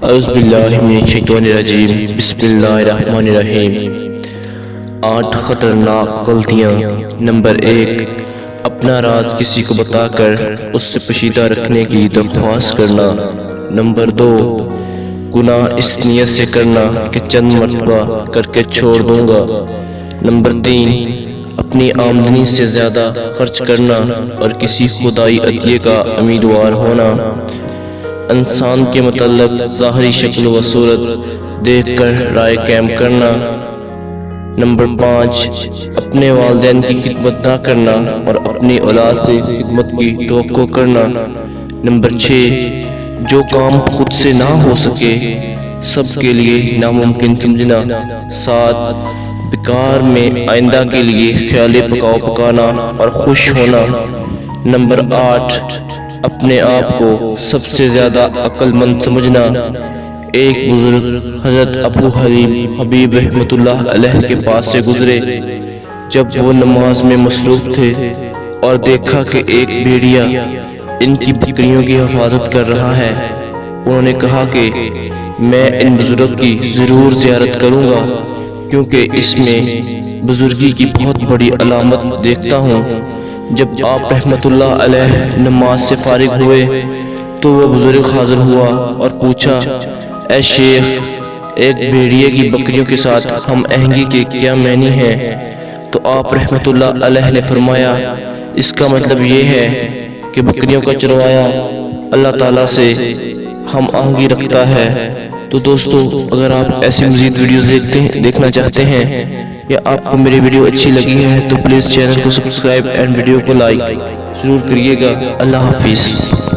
اعوذ باللہ من الشیطان الرجیم، بسم اللہ الرحمن الرحیم۔ 8 خطرناک غلطیاں۔ نمبر 1، اپنا راز کسی کو بتا کر اس سے پوشیدہ رکھنے کی درخواست کرنا۔ نمبر 2، گناہ اس نیت سے کرنا کہ چند مرتبہ کر کے چھوڑ دوں گا۔ نمبر 3، اپنی آمدنی سے زیادہ خرچ کرنا اور کسی خدائی عطیے کا امیدوار ہونا۔ انسان کے متعلق ظاہری شکل و صورت دیکھ کر رائے قائم کرنا۔ نمبر 5، اپنے والدین کی خدمت نہ کرنا اور اپنی اولاد سے خدمت کی توقع کرنا۔ نمبر 6، جو کام خود سے نہ ہو سکے سب کے لیے ناممکن سمجھنا۔ 7، بیکار میں آئندہ کے لیے خیال پکانا اور خوش ہونا۔ نمبر 8، اپنے آپ کو سب سے زیادہ عقل مند سمجھنا۔ ایک بزرگ حضرت ابو حلیم حبیب رحمۃ اللہ علیہ کے پاس سے گزرے جب وہ نماز میں مصروف تھے اور دیکھا کہ ایک بھیڑیا ان کی بکریوں کی حفاظت کر رہا ہے۔ انہوں نے کہا کہ میں ان بزرگ کی ضرور زیارت کروں گا کیونکہ اس میں بزرگی کی بہت بڑی علامت دیکھتا ہوں۔ جب آپ رحمۃ اللہ علیہ نماز سے فارغ ہوئے تو وہ بزرگ حاضر ہوا اور پوچھا، اے شیخ، ایک بھیڑیے کی بکریوں کے ساتھ ہم آہنگی کے کیا معنی ہیں؟ تو آپ رحمۃ اللہ علیہ نے فرمایا، اس کا مطلب یہ ہے کہ بکریوں کا چروایا اللہ تعالیٰ سے ہم آہنگی رکھتا ہے۔ تو دوستو، اگر آپ ایسی مزید ویڈیوز دیکھنا چاہتے ہیں یا آپ کو میری ویڈیو اچھی لگی ہے تو پلیز چینل کو سبسکرائب اینڈ ویڈیو کو لائک ضرور کریے گا۔ اللہ حافظ۔